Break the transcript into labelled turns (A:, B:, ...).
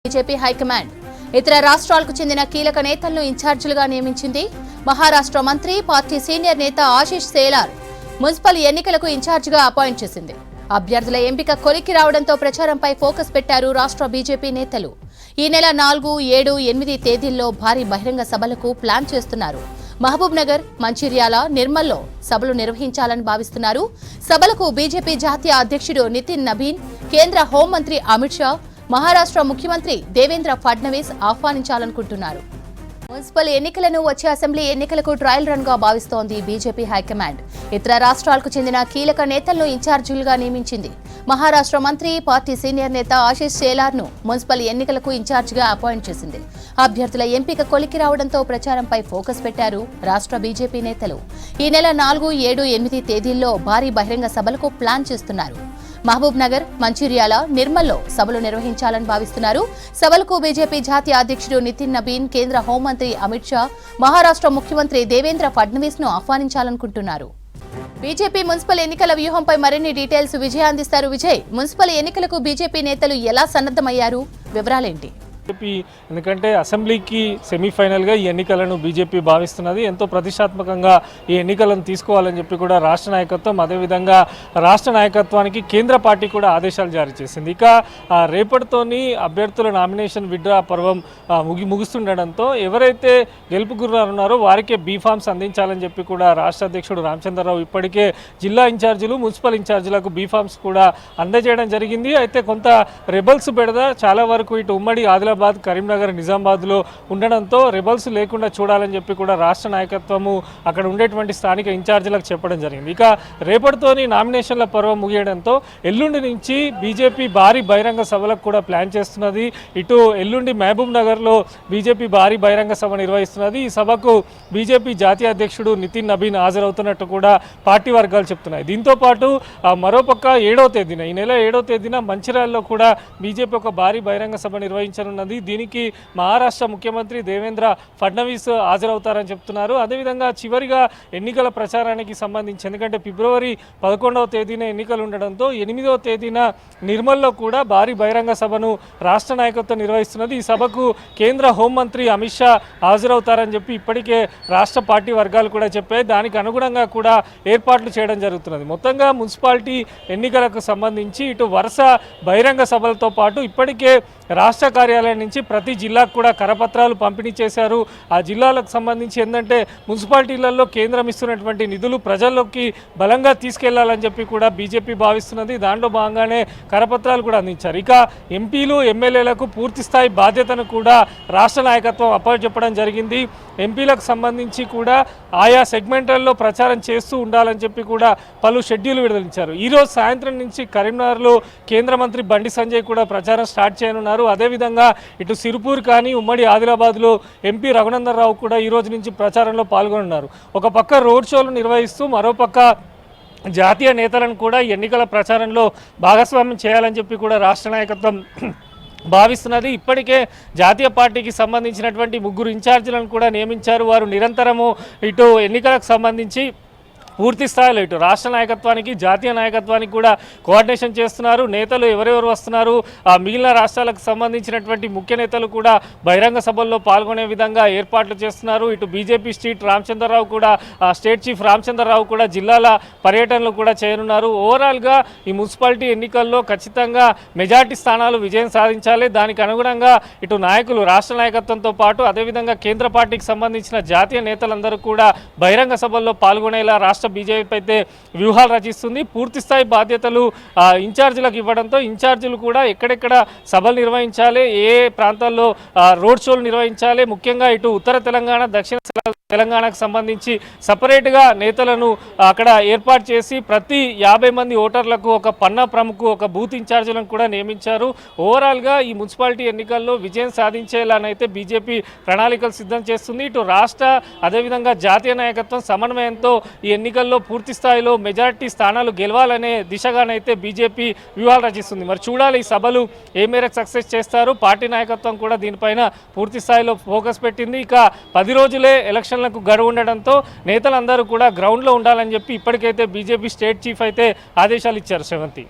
A: BJP high command ఇతర రాష్ట్రాలకు చెందిన కీలక నేతలను ఇన్ఛార్జీలుగా నియమించింది. మహారాష్ట్ర మంత్రి, పార్టీ సీనియర్ నేత ఆశీష్ సేలార్ మున్సిపల్ ఎన్నికలకు ఇన్ఛార్జిగా అపాయింట్ చేసింది. అభ్యర్థుల ఎంపిక కొలిక్కి రావడంతో ప్రచారంపై ఫోకస్ పెట్టారు రాష్ట్ర బీజేపీ నేతలు. ఈ నెల 4, 7, 8 తేదీల్లో భారీ బహిరంగ సభలకు ప్లాన్ చేస్తున్నారు. మహబూబ్ నగర్, మంచిర్యాల, నిర్మల్లో సభలు నిర్వహించాలని భావిస్తున్నారు. సభలకు బీజేపీ జాతీయ అధ్యక్షుడు నితిన్ నబీన్, కేంద్ర హోంమంత్రి అమిత్ షా, మహారాష్ట్ర ముఖ్యమంత్రి దేవేంద్ర ఫడ్నవీస్ ఆహ్వానించాలనుకుంటున్నారు. మున్సిపల్ ఎన్నికలను వచ్చే అసెంబ్లీ ఎన్నికలకు ట్రయల్ రన్ గా భావిస్తోంది బీజేపీ హైకమాండ్. ఇతర రాష్ట్రాలకు చెందిన కీలక నేతలను ఇన్ఛార్జీలుగా నియమించింది. మహారాష్ట్ర మంత్రి, పార్టీ సీనియర్ నేత ఆశీష్ సేలార్ ను మున్సిపల్ ఎన్నికలకు ఇన్ఛార్జిగా అపాయింట్ చేసింది. అభ్యర్థుల ఎంపిక కొలికి రావడంతో ప్రచారంపై ఫోకస్ పెట్టారు రాష్ట్ర బీజేపీ నేతలు. ఈ నెల 4, 7, 8 తేదీల్లో భారీ బహిరంగ సభలకు ప్లాన్ చేస్తున్నారు. మహబూబ్ నగర్, మంచిర్యాల, నిర్మల్లో సభలు నిర్వహించాలని భావిస్తున్నారు. సభలకు బీజేపీ జాతీయ అధ్యక్షుడు నితిన్ నబీన్, కేంద్ర హోంమంత్రి అమిత్ షా, మహారాష్ట్ర ముఖ్యమంత్రి దేవేంద్ర ఫడ్నవీస్ ను ఆహ్వానించాలనుకుంటున్నారు. బీజేపీ మున్సిపల్ ఎన్నికల వ్యూహంపై మరిన్ని డీటెయిల్స్ విజయ్ అందిస్తారు. విజయ్, మున్సిపల్ ఎన్నికలకు బీజేపీ నేతలు ఎలా సన్నద్దమయ్యారు? వివరాలేంటి?
B: ఎందుకంటే అసెంబ్లీకి సెమీఫైనల్గా ఈ ఎన్నికలను బీజేపీ భావిస్తున్నది. ఎంతో ప్రతిష్టాత్మకంగా ఈ ఎన్నికలను తీసుకోవాలని చెప్పి కూడా రాష్ట్ర నాయకత్వం, అదేవిధంగా రాష్ట్ర నాయకత్వానికి కేంద్ర పార్టీ కూడా ఆదేశాలు జారీ చేసింది. ఇక రేపటితోని అభ్యర్థుల నామినేషన్ విత్డ్రా పర్వం ముగుస్తుండడంతో ఎవరైతే గెలుపు గుర్రారున్నారో వారికే బీఫామ్స్ అందించాలని చెప్పి కూడా రాష్ట్ర అధ్యక్షుడు రామచంద్రరావు ఇప్పటికే జిల్లా ఇన్ఛార్జీలు, మున్సిపల్ ఇన్ఛార్జీలకు బీఫామ్స్ కూడా అందజేయడం జరిగింది. అయితే కొంత రెబల్స్ బెడద చాలా వరకు ఇటు ఉమ్మడి ఆదిలాబాద్, కరీంనగర్, నిజామాబాద్లో ఉండడంతో రెబల్స్ లేకుండా చూడాలని చెప్పి కూడా రాష్ట్ర నాయకత్వము అక్కడ ఉండేటువంటి స్థానిక ఇన్ఛార్జీలకు చెప్పడం జరిగింది. ఇక రేపటితోని నామినేషన్ల పర్వం ముగియడంతో ఎల్లుండి నుంచి బీజేపీ భారీ బహిరంగ సభలకు కూడా ప్లాన్ చేస్తున్నది. ఇటు ఎల్లుండి మహబూబ్ నగర్లో బీజేపీ భారీ బహిరంగ సభ నిర్వహిస్తున్నది. ఈ సభకు బీజేపీ జాతీయ అధ్యక్షుడు నితిన్ నబీన్ హాజరవుతున్నట్టు కూడా పార్టీ వర్గాలు చెప్తున్నాయి. దీంతో పాటు మరోపక్క 7వ తేదీన, ఈ నెల 7వ తేదీన మంచిర్యాలలో కూడా బీజేపీ ఒక భారీ బహిరంగ సభ నిర్వహించనున్నది. దీనికి మహారాష్ట్ర ముఖ్యమంత్రి దేవేంద్ర ఫడ్నవీస్ హాజరవుతారని చెప్తున్నారు. అదేవిధంగా చివరిగా ఎన్నికల ప్రచారానికి సంబంధించి, ఎందుకంటే ఫిబ్రవరి 11వ తేదీన ఎన్నికలు ఉండడంతో 8వ తేదీన నిర్మల్లో కూడా భారీ బహిరంగ సభను రాష్ట్ర నాయకత్వం నిర్వహిస్తున్నది. ఈ సభకు కేంద్ర హోంమంత్రి అమిత్ షా హాజరవుతారని చెప్పి ఇప్పటికే రాష్ట్ర పార్టీ వర్గాలు కూడా చెప్పాయి. దానికి అనుగుణంగా కూడా ఏర్పాట్లు చేయడం జరుగుతున్నది. మొత్తంగా మున్సిపాలిటీ ఎన్నికలకు సంబంధించి ఇటు వరుస బహిరంగ సభలతో పాటు ఇప్పటికే రాష్ట్ర కార్యాలయం నుంచి ప్రతి జిల్లాకు కూడా కరపత్రాలు పంపిణీ చేశారు. ఆ జిల్లాలకు సంబంధించి ఏంటంటే మున్సిపాలిటీలలో కేంద్రం ఇస్తున్నటువంటి నిధులు ప్రజల్లోకి బలంగా తీసుకెళ్లాలని చెప్పి కూడా బీజేపీ భావిస్తున్నది. దాంట్లో భాగంగానే కరపత్రాలు కూడా అందించారు. ఇక ఎంపీలు, ఎమ్మెల్యేలకు పూర్తి స్థాయి బాధ్యతను కూడా రాష్ట్ర నాయకత్వం అప్పచెప్పడం జరిగింది. ఎంపీలకు సంబంధించి కూడా ఆయా సెగ్మెంట్లలో ప్రచారం చేస్తూ ఉండాలని చెప్పి కూడా పలు షెడ్యూల్ విడుదలించారు. ఈరోజు సాయంత్రం నుంచి కరీంనగర్లో కేంద్ర మంత్రి బండి సంజయ్ కూడా ప్రచారం స్టార్ట్ చేయనున్నారు. అదేవిధంగా ఇటు సిరుపూర్ కానీ ఉమ్మడి ఆదిలాబాద్లో ఎంపీ రఘునందన్ రావు కూడా ఈ రోజు నుంచి ప్రచారంలో పాల్గొనున్నారు. ఒక పక్క రోడ్ షోలు నిర్వహిస్తూ మరోపక్క జాతీయ నేతలను కూడా ఎన్నికల ప్రచారంలో భాగస్వామ్యం చేయాలని చెప్పి కూడా రాష్ట్ర నాయకత్వం భావిస్తున్నది. ఇప్పటికే జాతీయ పార్టీకి సంబంధించినటువంటి 3 ఇన్ఛార్జీలను కూడా నియమించారు. వారు నిరంతరము ఇటు ఎన్నికలకు సంబంధించి పూర్తి స్థాయిలో ఇటు రాష్ట్ర నాయకత్వానికి, జాతీయ నాయకత్వానికి కూడా కోఆర్డినేషన్ చేస్తున్నారు. నేతలు ఎవరెవరు వస్తున్నారు, మిగిలిన రాష్ట్రాలకు సంబంధించినటువంటి ముఖ్య నేతలు కూడా బహిరంగ సభల్లో పాల్గొనే విధంగా ఏర్పాట్లు చేస్తున్నారు. ఇటు బీజేపీ స్టేట్ చీఫ్ రామచంద్రరావు కూడా జిల్లాల పర్యటనలు కూడా చేయనున్నారు. ఓవరాల్గా ఈ మున్సిపాలిటీ ఎన్నికల్లో ఖచ్చితంగా మెజార్టీ స్థానాలు విజయం సాధించాలి. దానికి అనుగుణంగా ఇటు నాయకులు, రాష్ట్ర నాయకత్వంతో పాటు అదేవిధంగా కేంద్ర పార్టీకి సంబంధించిన జాతీయ నేతలందరూ కూడా బహిరంగ సభల్లో పాల్గొనేలా రాష్ట్ర బీజేపీ అయితే వ్యూహాలు రచిస్తుంది. పూర్తి స్థాయి బాధ్యతలు ఇన్ఛార్జీలకు ఇవ్వడంతో ఇన్ఛార్జీలు కూడా ఎక్కడెక్కడ సభలు నిర్వహించాలి, ఏ ప్రాంతాల్లో రోడ్ షోలు నిర్వహించాలి, ముఖ్యంగా ఇటు ఉత్తర తెలంగాణ, దక్షిణ తెలంగాణకు సంబంధించి సపరేట్గా నేతలను అక్కడ ఏర్పాటు చేసి ప్రతి 50 మంది ఓటర్లకు ఒక పన్నా ప్రముఖ, ఒక బూత్ ఇన్ఛార్జీలను కూడా నియమించారు. ఓవరాల్గా ఈ మున్సిపాలిటీ ఎన్నికల్లో విజయం సాధించేలానైతే బీజేపీ ప్రణాళికలు సిద్ధం చేస్తుంది. ఇటు రాష్ట్ర అదేవిధంగా జాతీయ నాయకత్వం సమన్వయంతో ఈ ఎన్నికల్లో పూర్తి స్థాయిలో మెజార్టీ స్థానాలు గెలవాలనే దిశగానైతే బీజేపీ వ్యూహాలు రచిస్తుంది. మరి చూడాలి ఈ సభలు ఏ మేరకు సక్సెస్ చేస్తారు. పార్టీ నాయకత్వం కూడా దీనిపైన పూర్తి స్థాయిలో ఫోకస్ పెట్టింది. ఇక 10 రోజులే ఎలక్షన్లకు గడువు ఉండడంతో నేతలందరూ కూడా గ్రౌండ్లో ఉండాలని చెప్పి ఇప్పటికైతే బీజేపీ స్టేట్ చీఫ్ అయితే ఆదేశాలు ఇచ్చారు. శ్రవంతి.